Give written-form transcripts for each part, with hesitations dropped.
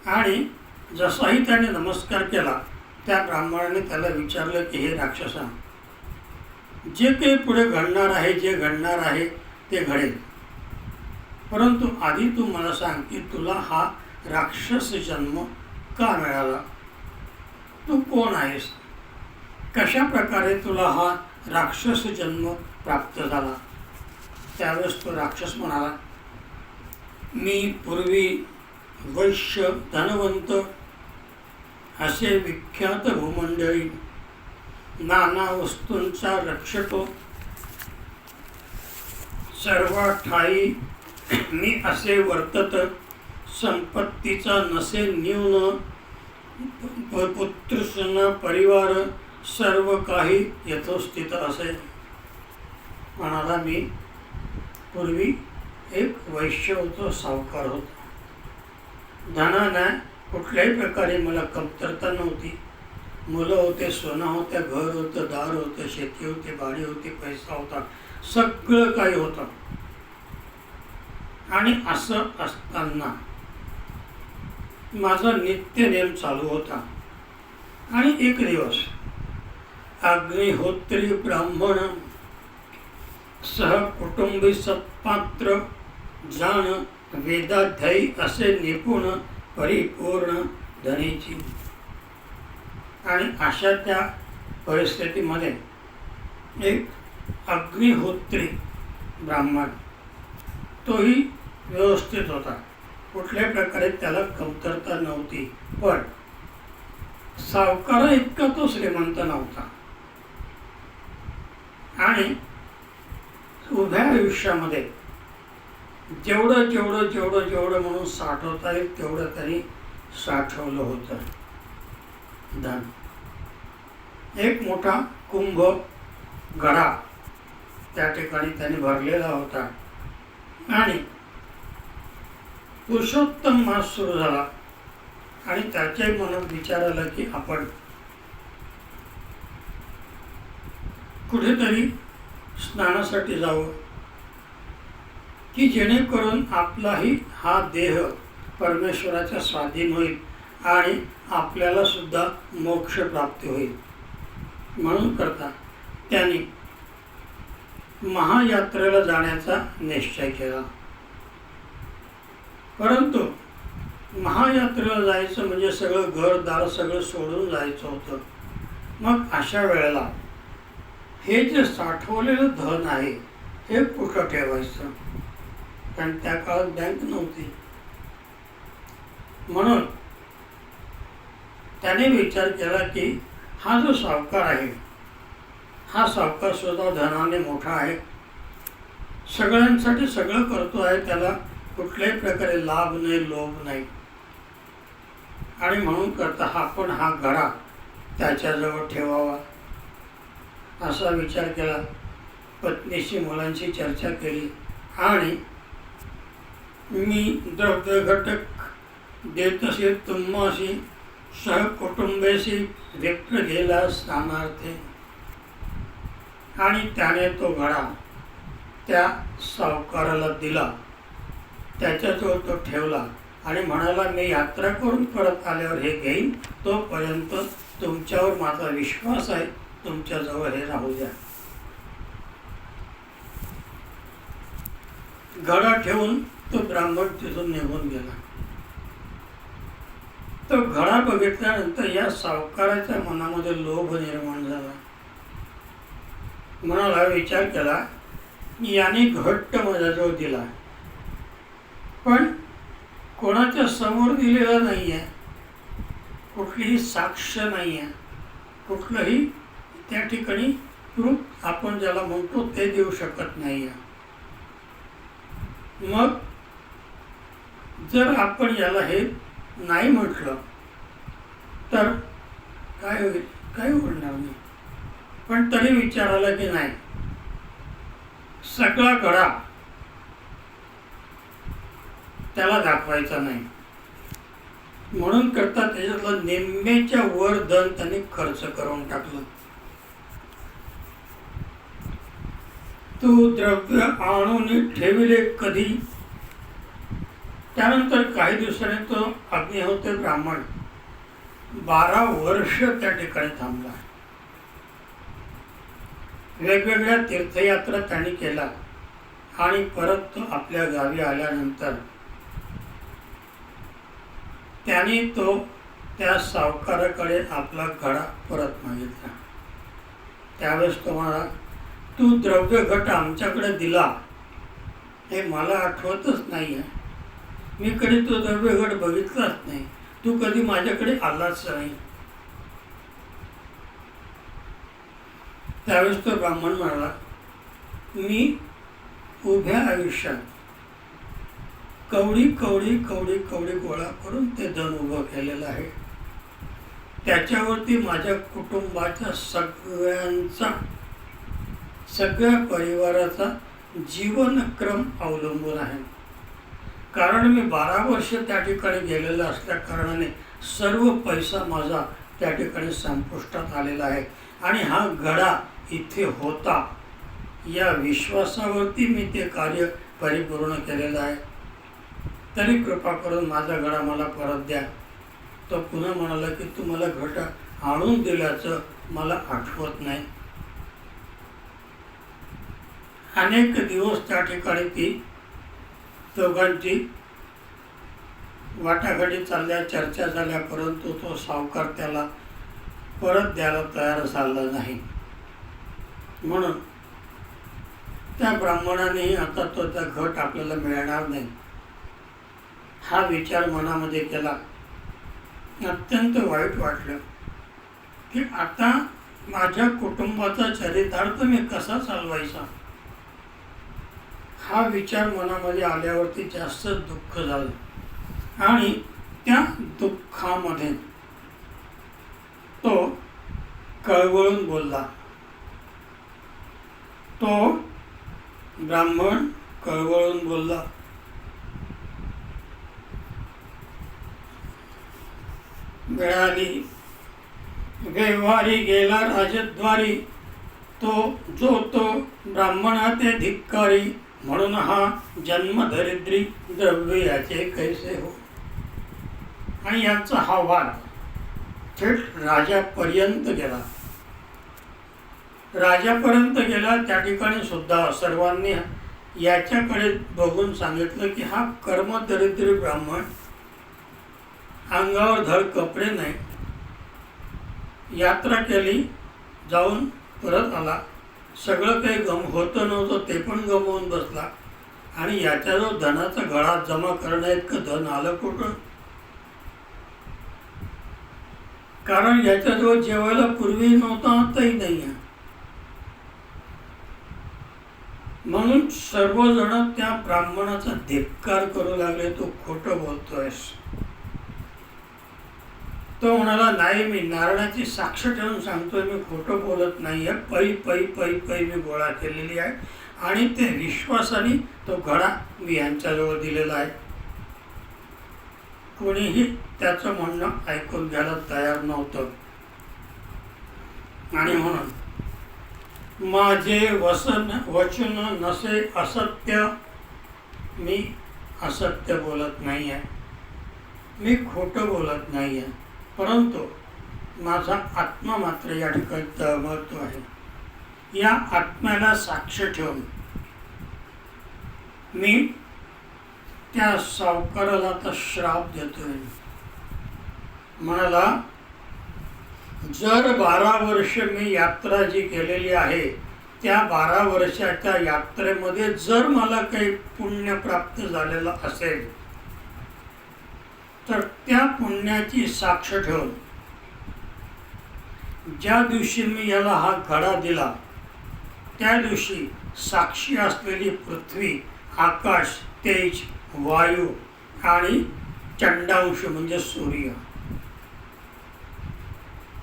आणि जसाही त्याने नमस्कार केला त्या ब्राह्मणाने त्याला विचारलं की हे राक्षसा, जे काही पुढे घडणार आहे, जे घडणार आहे ते घडेल, परंतु आधी तू मला सांग की तुला हा राक्षस जन्म का मिळाला? तू कोण आहेस? कशा प्रकारे तुला हा राक्षस जन्म प्राप्त झाला? त्यावेळेस तो राक्षस म्हणाला, मी पूर्वी वैश्य धनवंत असे विख्यात भूमंडळी, नाना वस्तूंचा रक्षको, सर्व ठाई मी असे वर्तत, संपत्तीचा नसे न्यून, पुत्रसन परिवार सर्व काही यथोस्थित असे. म्हणाला, मी पूर्वी एक वैश्य होतो, सावकार होतो. धनानं कुठल्याही प्रकारे मला कमतरता नव्हती. मुलं होते, सोनं होतं, घर होतं, दार होतं, शेती होती, बाडी होती, पैसा होता, सगळं काही होतं. आणि असं असताना माझा नित्यनेम चालू होता. आणि एक दिवस अग्निहोत्री ब्राह्मण सहकुटुंबी सत्पात्र जाण वेदाध्यायी असे निपुण परिपूर्ण धनीची. आणि अशा त्या परिस्थितीमध्ये एक अग्निहोत्री ब्राह्मण, तोही व्यवस्थित होता, कुठल्याही प्रकारे त्याला कमतरता नव्हती, पण सावकारा इतका तो श्रीमंत नव्हता. आणि उभ्या आयुष्यामध्ये जेवढं जेवढं जेवढं जेवढं म्हणून साठवता येईल तेवढं तरी साठवलं होतं धन. एक मोठा कुंभ घडा त्या ठिकाणी त्याने भरलेला होता. आणि पुरुषोत्तम मास सुरू झाला आणि त्याच्या मनात विचार आला की आपण कुठेतरी स्नानासाठी जावं, की जेणेकरून आपलाही हा देह परमेश्वराच्या स्वाधीन होईल आणि आपल्याला सुद्धा मोक्ष प्राप्ती होईल. म्हणून करता त्याने महायात्रेला जाण्याचा निश्चय केला. परंतु महायात्रेला जायचं म्हणजे सगळं घरदार सगळं सोडून जायचं होतं. मग अशा वेळेला हे जे साठवलेलं धन आहे हे कुठं ठेवायचं? कारण त्या काळात बँक नव्हती. म्हणून त्याने विचार केला की हा जो सावकार आहे, हा सावकार सुद्धा धनाने मोठा आहे, सगळ्यांसाठी सगळं करतो आहे, त्याला कुठल्याही प्रकारे लाभ नाही, लोभ नाही. आणि म्हणून करता आपण हा घडा त्याच्याजवळ ठेवावा असा विचार केला. पत्नीशी मुलांशी चर्चा केली आणि मी द्रव्य घटक देतसे तुम्हाशी सहकुटुंबेशी व्यक्त गेला स्नानार्थे. आणि त्याने तो घडा त्या सावकाराला दिला, त्याच्याजवळ तो ठेवला आणि म्हणाला, मी यात्रा करून परत आल्यावर हे घेईन, तोपर्यंत तुमच्यावर माझा विश्वास आहे, तुमच्याजवळ हे राहू द्या. घडा ठेवून तो ब्राह्मण तिथून निघून गेला. तो घडा बघितल्यानंतर या सावकाराच्या मनामध्ये लोभ निर्माण झाला. म्हणाला, विचार केला, याने घट्ट माझ्याजवळ दिला, पण कोणाच्या समोर दिलेला नाही आहे, कुठलीही साक्ष नाही आहे, कुठलंही त्या ठिकाणी प्रूफ आपण ज्याला म्हणतो ते देऊ शकत नाही आहे. मग जर आपण याला हे नाही म्हटलं तर काय होईल? काही होणार नाही. पण तरी विचार आला की नाही, सगळा घडा त्याला दाखवायचा नाही. म्हणून करता त्याच्यातलं निम्म्याच्या वर धन त्याने खर्च करून टाकलं. तू द्रव्य आणून ठेविले कधी, त्यानंतर काही दिवसांनी तो अग्निहोत्री ब्राह्मण 12 वर्ष त्या ठिकाणी थांबला. वेगवेगळ्या तीर्थयात्रा त्यांनी केला आणि परत तो आपल्या गावी आल्यानंतर त्यांनी तो त्या सावकाराकडे आपला घडा परत मागितला. त्यावेळेस तो म्हणाला, तू द्रव्य घट आमच्याकडे दिला हे मला आठवतच नाही आहे. मी कधी तो द्रव्य घट बघितलाच नाही. तू कधी माझ्याकडे आलाच नाही. त्यावेळेस तो ब्राह्मण म्हणाला, मी उभ्या आयुष्यात कवडी कवडी कवडी कवडी गोळा करून ते धन उभं केलेलं आहे. त्याच्यावरती माझ्या कुटुंबाच्या सगळ्या परिवाराचा जीवनक्रम अवलंबून आहे. कारण मी 12 वर्ष त्या ठिकाणी गेलेलं असल्या कारणाने सर्व पैसा माझा त्या ठिकाणी संपुष्टात आलेला आहे आणि हा घडा इथे होता या विश्वासावरती मी ते कार्य परिपूर्ण केलेलं आहे. तरी कृपा करून माझा घडा मला परत द्या. तो पुन्हा म्हणाला की तू मला घट आणून दिल्याचं मला आठवत नाही. अनेक दिवस त्या ठिकाणी ती दोघांची वाटाघाटी चालल्या, चर्चा झाल्या, परंतु तो सावकार त्याला परत द्यायला तयार झाला नाही. म्हणून त्या ब्राह्मणानेही आता तो त्या घट आपल्याला मिळणार नाही हा विचार मनामध्ये केला. अत्यंत वाईट वाटलं की आता माझ्या कुटुंबाचा चरितार्थ मी कसा चालवायचा हा विचार मनामध्ये आल्यावरती जास्त दुःख झालं आणि त्या दुःखामध्ये तो कळवळून बोलला. तो ब्राह्मण कळवळून बोलला, मिळाली व्यवहारी गेला राजद्वारी, तो ब्राह्मणा ते धिक्कारी, म्हणून हा जन्म दरिद्री द्रव्य याचे कैसे हो. आणि यांचा हा वाद थेट राजापर्यंत गेला. त्या ठिकाणी सुद्धा सर्वांनी याच्याकडे बघून सांगितलं की हा कर्मदरिद्री ब्राह्मण, अंगावर धड कपडे नाही, यात्रा केली, जाऊन परत आला, सगळं काही होतं नव्हतं ते पण गमवून बसला आणि याच्याजवळ धनाचा घडा जमा करणं इतकं धन आलं कुठं. कारण याच्याजवळ जेवायला पूर्वी नव्हतं, आताही नाही आहे. म्हणून सर्वजण त्या ब्राह्मणाचा धिक्कार करू लागले, तू खोटं बोलतोयस. तो म्हणाला, नाही, मी नारळाची साक्ष ठेवून सांगतोय, मी खोटं बोलत नाही आहे. पै मी गोळा केलेली आहे आणि ते विश्वासाने तो घडा मी यांच्याजवळ दिलेला आहे. कोणीही त्याचं म्हणणं ऐकून घ्यायला तयार नव्हतं. आणि म्हणून माझे वचन नसे असत्य, मी असत्य बोलत नाही आहे, मी खोटं बोलत नाही आहे, परंतु माझा आत्मा मात्र या ठिकाणी तळमळतो आहे. या आत्म्याला साक्ष ठेवून मी त्या सावकाराला आता श्राप देतोय. म्हणाला, जर 12 वर्ष मी यात्रा जी केलेली आहे त्या 12 वर्षाच्या यात्रेमध्ये जर मला काही पुण्य प्राप्त झालेलं असेल तर त्या पुण्याची साक्ष ठेवून ज्या दिवशी मी याला हा घडा दिला त्या दिवशी साक्षी असलेली पृथ्वी, आकाश, तेज, वायू आणि चंडांश म्हणजे सूर्य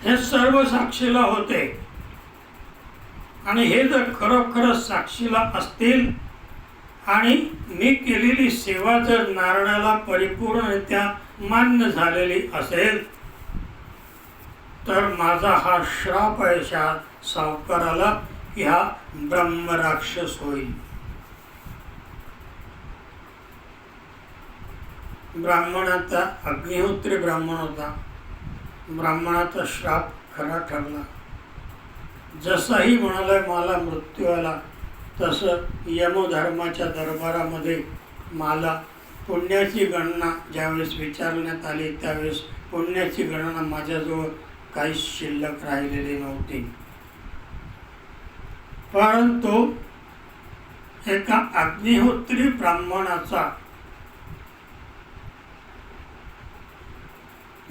हे सर्व साक्षीला होते. आणि हे जर खरोखरच साक्षीला असतील आणि मी केलेली सेवा जर नारायणाला परिपूर्णरित्या मान्य झालेली असेल तर माझा हा श्राप आहे सावकाराला की हा ब्रह्मराक्षस होईल. ब्राह्मणाचा अग्निहोत्री ब्राह्मण होता. ब्राह्मणाचा श्राप खरा ठरला. जसाही म्हणाला मला मृत्यू आला, तसं यमधर्माच्या दरबारामध्ये मला पुण्याची गणना ज्यावेळेस विचारण्यात आली त्यावेळेस पुण्याची गणना माझ्याजवळ काहीच शिल्लक राहिलेली नव्हती. परंतु एका अग्निहोत्री ब्राह्मणाचा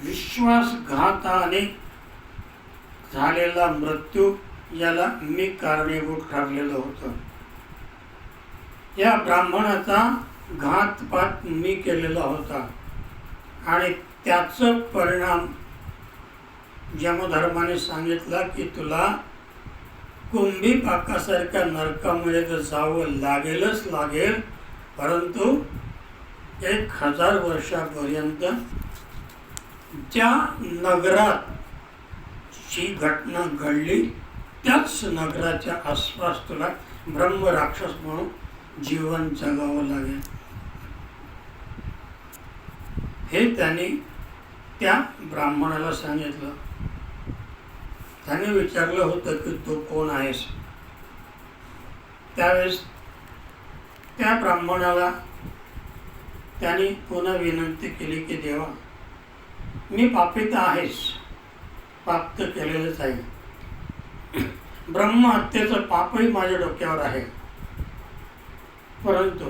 विश्वासघाताने झालेला मृत्यू याला मी कारणीभूत ठरलेलं होतं. या ब्राह्मणाचा घातपात मी केलेला होता आणि त्याचं परिणाम यमधर्माने सांगितला की तुला कुंभी पाकासारख्या नरकामध्ये तर जावं लागेलच लागेल, परंतु 1000 वर्षापर्यंत ज्या नगरात ही घटना घडली त्याच नगराच्या आसपास तुला ब्रह्मराक्षस म्हणून जीवन जगावं लागेल. हे त्याने त्या ब्राह्मणाला सांगितलं. त्याने विचारलं होतं की तू कोण आहेस. त्यावेळेस त्या ब्राह्मणाला त्याने पुन्हा विनंती केली की देवा, मी पापी तर आहेस, पाप तर केलेलंच आहे, ब्रह्महत्येचं पापही माझ्या डोक्यावर आहे, परंतु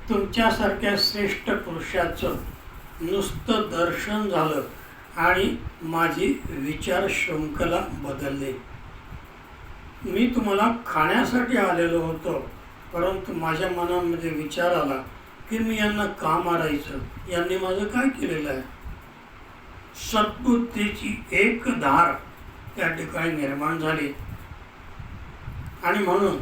तुमच्यासारख्या श्रेष्ठ पुरुषाचं नुसतं दर्शन झालं आणि माझी विचार शृंखला बदलली. मी तुम्हाला खाण्यासाठी आलेलो होतो, परंतु माझ्या मनामध्ये विचार आला की मी यांना का मारायचं, यांनी माझं काय केलेलं आहे. सद्बुद्धीची एक धार त्या ठिकाणी निर्माण झाली आणि म्हणून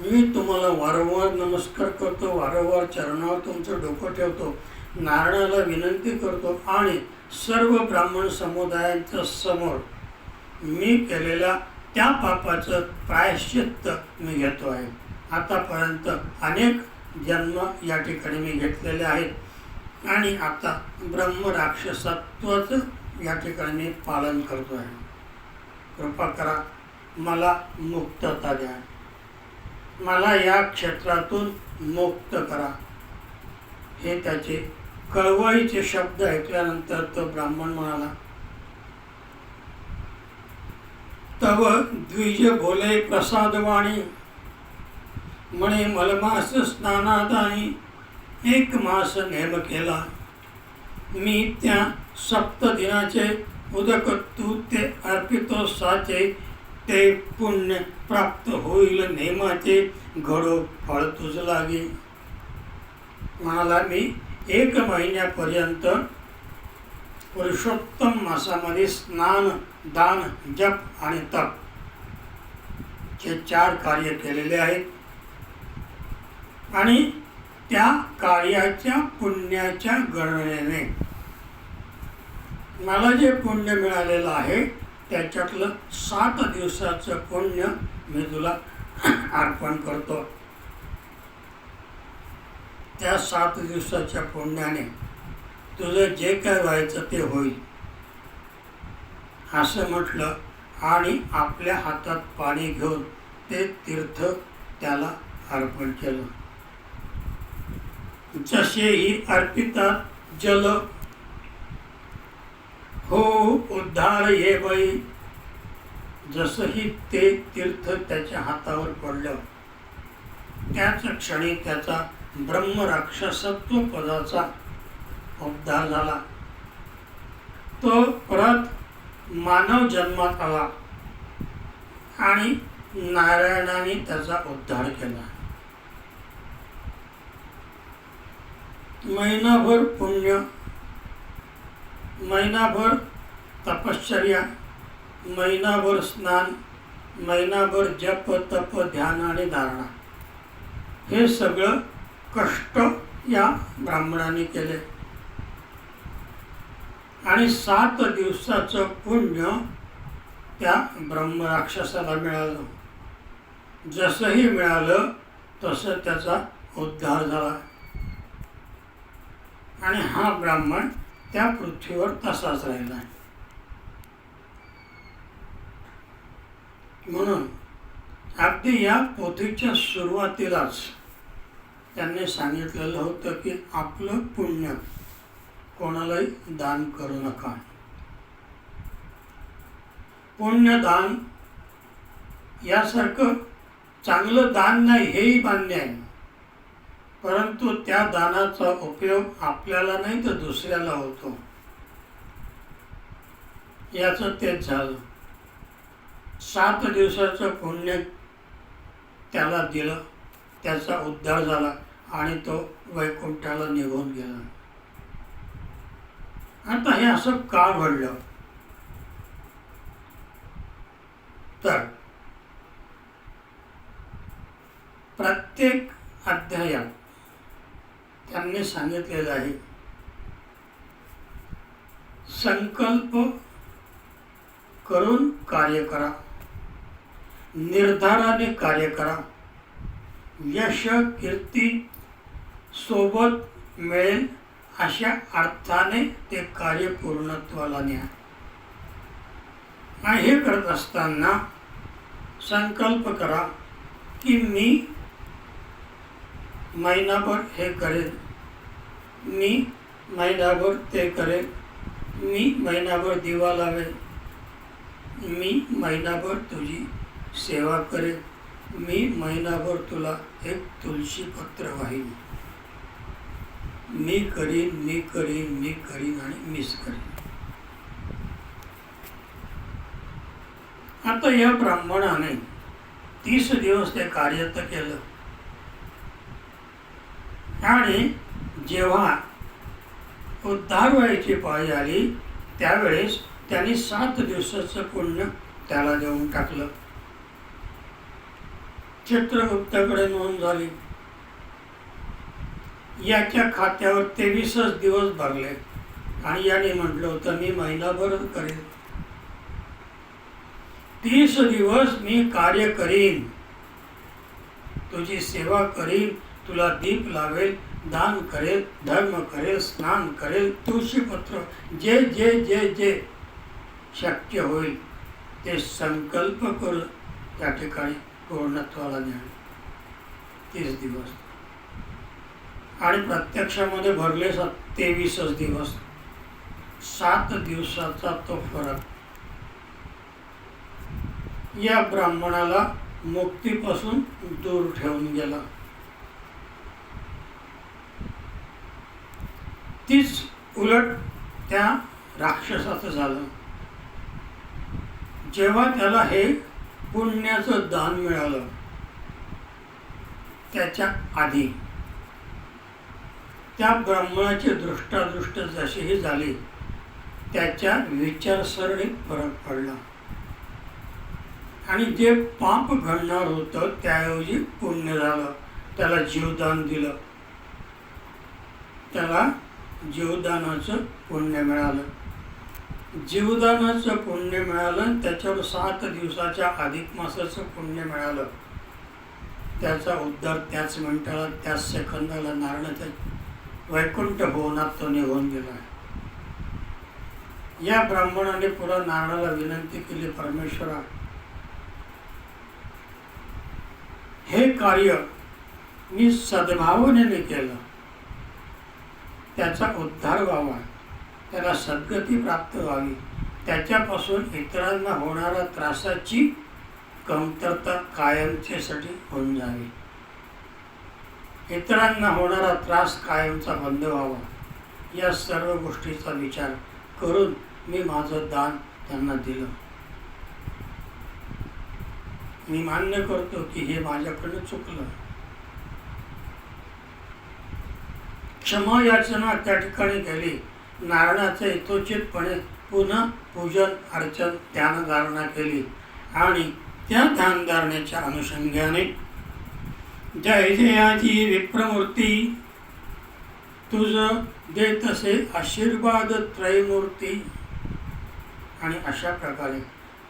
मी तुम्हाला वारंवार नमस्कार करतो, वारंवार चरणावर तुमचं डोकं ठेवतो, नारायणाला विनंती करतो आणि सर्व ब्राह्मण समुदायांच्या समोर मी केलेल्या त्या पापाचं प्रायश्चित्त मी घेतो आहे. आतापर्यंत अनेक जन्म या ठिकाणी मी घेतलेले आहेत आणि आता ब्रह्मराक्षसत्वाचं या ठिकाणी मी पालन करतो आहे. कृपा करा, मला मुक्तता द्या, मला या क्षेत्रातून मुक्त करा. हे त्याचे कळवळीचे शब्द ऐकल्यानंतर तो ब्राह्मण म्हणाला, तव द्विज बोले प्रसादवाणी, म्हणे मलमास स्नानादानी 1 मास नेम केला. मी त्या 7 दिनाचे उदक तू ते अर्पितो साचे, ते पुण्य प्राप्त होईल नेमाचे, घडो फळ तुझ लागे. म्हणाला मी 1 महिन्यापर्यंत पुरुषोत्तम मासामध्ये स्नान, दान, जप आणि तप हे 4 कार्य केलेले आहेत आणि त्या कार्याच्या पुण्याच्या गणनेने मला जे पुण्य मिळालेलं आहे त्याच्यातलं 7 दिवसाचं पुण्य मी तुला अर्पण करतो. त्या 7 दिवसाच्या पुण्याने तुझं जे काय व्हायचं ते होईल, असं म्हटलं आणि आपल्या हातात पाणी घेऊन ते तीर्थ त्याला अर्पण केलं. जसेही अर्पिता जल हो उद्धार ये बाई, जसंही ते तीर्थ त्याच्या हातावर पडलं त्याच क्षणी त्याचा ब्रह्मराक्षसत्व पदाचा उद्धार झाला. तो परत मानव जन्मात आला आणि नारायणाने त्याचा उद्धार केला. महिनाभर पुण्य, महिनाभर तपश्चर्या, महिनाभर स्नान, महिनाभर जप तप ध्यान आणि धारणा, हे सगळं कष्ट या ब्राह्मणाने केले आणि 7 दिवसाचं पुण्य त्या ब्रह्मराक्षसाला मिळालं. जसंही मिळालं तसं त्याचा उद्धार झाला. आणि हा ब्राह्मण त्या पृथ्वीवर तसाच राहिला. म्हणून अगदी या पोथीच्या सुरुवातीलाच त्यांनी सांगितलेलं होतं की आपलं पुण्य कोणालाही दान करू नका. पुण्यदान यासारखं चांगलं दान नाही हेही मान्य आहे, परंतु त्या दानाचा उपयोग आपल्याला नाही तर दुसऱ्याला होतो. याचं तेच झालं. 7 दिवसाचं पुण्य त्याला दिलं, त्याचा उद्धार झाला आणि तो वैकुंठाला निघून गेला. आता हे असं का घडलं? तर प्रत्येक अध्यायात त्यांनी सांगितलेलं आहे, संकल्प करून कार्य करा, निर्धाराने कार्य करा, यश कीर्ती सोबत मिळेल अशा अर्थाने ते कार्य पूर्णत्वाला न्या. आणि हे करत असताना संकल्प करा की मी महिनाभर हे करेन, मी महिनाभर ते करेन, मी महिनाभर दिवा लावेन, मी महिनाभर तुझी सेवा करेन, मी महिनाभर तुला एक तुळशी पत्र वाहीन, मी करीन, मी करीन, मी करीन आणि मीच करीन. आता या ब्राह्मणाने 30 दिवस ते कार्य तर केलं आणि जेव्हा उद्धार व्हायची पाळी आली त्यावेळेस त्यांनी 7 दिवसाचं पुण्य त्याला देऊन टाकलं. चित्रगुप्ताकडे नोंद झाली. याच्या खात्यावर 23 दिवस भरले आणि याने म्हटलं होतं मी महिनाभर करेन, 30 दिवस मी कार्य करीन, तुझी सेवा करीन, तुला दीप लावेल, दान करेल, धर्म करेल, स्नान करेल, तुळशीपत्र जे जे जे जे शक्य होईल ते संकल्प करून त्या ठिकाणी पूर्णत्वाला न्या. 30 दिवस आणि प्रत्यक्षामध्ये भरले 23 दिवस. 7 दिवसाचा तो फरक या ब्राह्मणाला मुक्तीपासून दूर ठेवून गेला. तीच उलट त्या राक्षसाचं झालं. जेव्हा त्याला हे पुण्याचं दान मिळालं त्याच्या आधी त्या ब्राह्मणाची दृष्टादृष्ट जशीही झाली त्याच्या विचारसरणीत फरक पडला आणि जे पाप घडणार होतं त्याऐवजी पुण्य झालं. त्याला जीवदान दिलं, त्याला जीवदानाचं पुण्य मिळालं. जीवदानाचं पुण्य मिळालं, त्याच्यावर 7 दिवसाच्या अधिक मासाचं पुण्य मिळालं. त्याचा उद्धार त्याच मिनिटाला त्याच सेकंदाला नारायणाच्या वैकुंठ भुवनात तो निघून गेला. या ब्राह्मणाने पुन्हा नारायणाला विनंती केली, परमेश्वरा हे कार्य मी सद्भावनेने केलं, त्याचा उद्धार व्हावा, त्याला सद्गती प्राप्त व्हावी, त्याच्यापासून इतरांना होणाऱ्या त्रासाची कमतरता कायमचेसाठी होऊन जावी, इतरांना होणारा त्रास कायमचा बंद व्हावा, या सर्व गोष्टीचा विचार करून मी माझं दान त्यांना दिलं. मी मान्य करतो की हे माझ्याकडनं चुकलं. क्षमा याचना त्या ठिकाणी केली. नारायणाचे यथोचितपणे पुन्हा पूजन अर्चन ध्यानधारणा केली आणि त्या ध्यानधारणेच्या अनुषंगाने जय जयाची विप्रमूर्ती तुझ देतसे आशीर्वाद त्रयमूर्ती, आणि अशा प्रकारे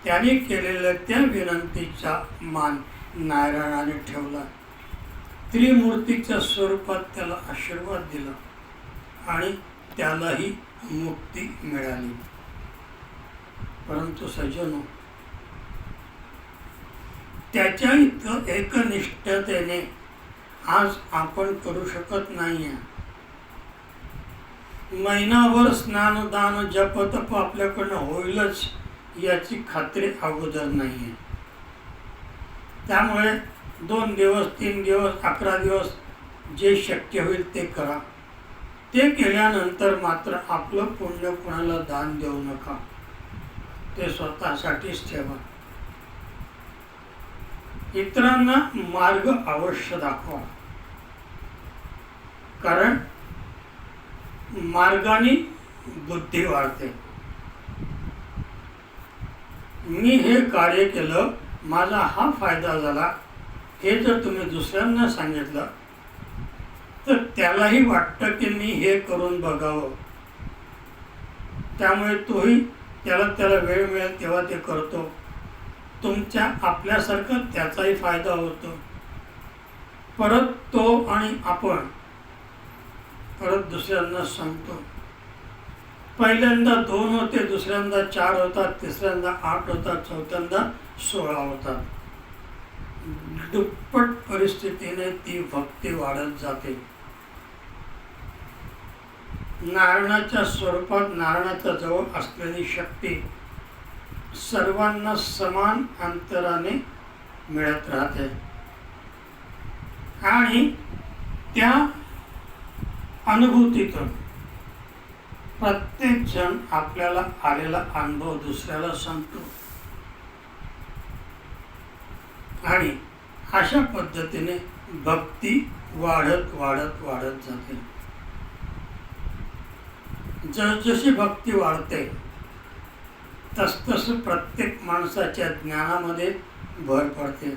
त्याने केलेल्या त्या विनंतीचा मान नारायणाने ठेवला. त्रिमूर्तीच्या स्वरूपात त्याला आशीर्वाद दिला आणि त्यालाही मुक्ती मिळाली. परंतु सज्जनो, त्याच्या इतकं एकनिष्ठतेने आज आपण करू शकत नाहीये. महिनाभर स्नानदान जप तप आपल्याकडनं होईलच याची खात्री अगोदर नाहीये. त्यामुळे 2 दिवस 3 दिवस 11 दिवस जे शक्य होईल ते करा. ते केल्यानंतर मात्र आपलं पुण्य कोणाला दान देऊ नका, ते स्वतःसाठीच ठेवा. इतरांना मार्ग अवश्य दाखवा, कारण मार्गाने बुद्धी वाढते. मी हे कार्य केलं, माझा हा फायदा झाला, हे जर तुम्ही दुसऱ्यांना सांगितलं तर त्यालाही वाटतं की मी हे करून बघावं. त्यामुळे तोही त्याला वेळ मिळेल तेव्हा ते करतो. तुमच्या आपल्यासारखं त्याचाही फायदा होतो. परत तो आणि आपण परत दुसऱ्यांना सांगतो. पहिल्यांदा 2 होते, दुसऱ्यांदा 4 होतात, तिसऱ्यांदा 8 होतात, चौथ्यांदा 16 होतात. दुप्पट परिस्थितीने ती भक्ती वाढत जाते. नारायणाच्या स्वरूपात नारायणाच्या जवळ असलेली शक्ती सर्वांना समान अंतराने मिळत राहते आणि त्या अनुभूतीतून प्रत्येक जण आपल्याला आलेला अनुभव दुसऱ्याला सांगतो आणि अशा पद्धतीने भक्ती वाढत वाढत वाढत जाते. जसजशी भक्ती वाढते तसतसं प्रत्येक माणसाच्या ज्ञानामध्ये भर पडते.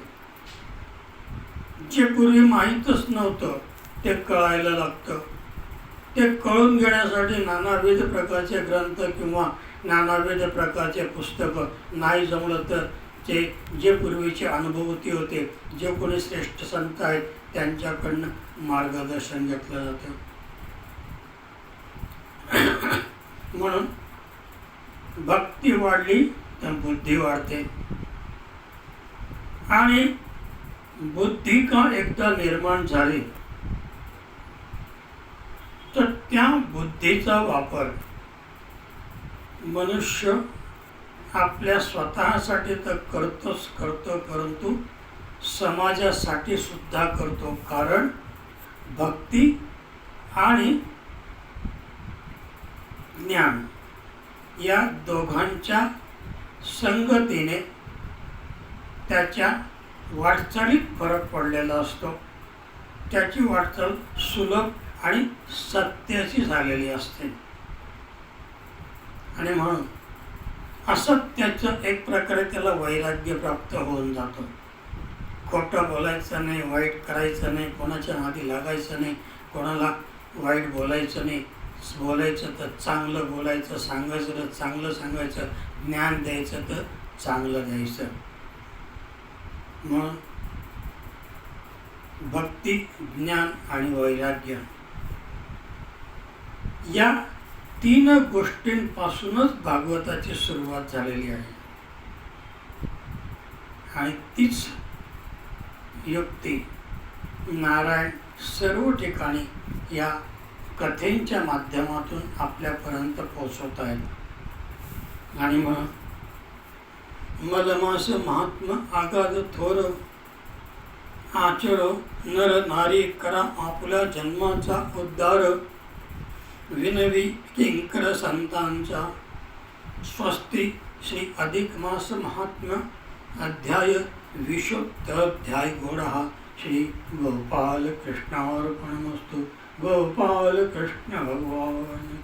जे पूर्वी माहीतच नव्हतं ते कळायला लागतं. ते कळून घेण्यासाठी नानाविध प्रकारचे ग्रंथ किंवा नानाविध प्रकारचे पुस्तकं, नाही जमलं तर जे पूर्वीचे अनुभूती होते, जे कोणी श्रेष्ठ संत आहेत त्यांच्याकडनं मार्गदर्शन घेतलं जातं. म्हणून भक्ती वाढली तर बुद्धी वाढते आणि बुद्धी का एकदा निर्माण झाली तर त्या बुद्धीचा वापर मनुष्य आपल्या स्वतःसाठी तर करतोच करतो, परंतु समाजासाठी सुद्धा करतो. कारण भक्ती आणि ज्ञान या दोघांच्या संगतीने त्याच्या वाटचालीत फरक पडलेला असतो. त्याची वाटचाल सुलभ आणि सत्याची झालेली असते आणि म्हणून असत्याचं एक प्रकारे त्याला वैराग्य प्राप्त होऊन जातं. खोटं बोलायचं नाही, वाईट करायचं नाही, कोणाच्या नादी लागायचं नाही, कोणाला वाईट बोलायचं नाही. बोलायचं तर चांगलं बोलायचं, सांगायचं तर चांगलं सांगायचं, ज्ञान द्यायचं तर चांगलं द्यायचं. म्हणून भक्ती, ज्ञान आणि वैराग्य या 3 गोष्टींपासूनच भागवताची सुरुवात झालेली आहे आणि तीच युक्ती नारायण सर्व ठिकाणी या कथेंच्या माध्यमातून आपल्यापर्यंत पोहोचवत आहेत. आणि म्हणून मलमास महात्मा आगाध थोर आचरो नर नारी करा आपल्या जन्माचा उद्धार विनवी किंकर संतांचा स्वस्ती श्री अधिक मास महात्मा अध्याय 20 अध्याय गोडा श्री गोपाल कृष्णार्पणमस्तु. गोपाल कृष्ण भगवान.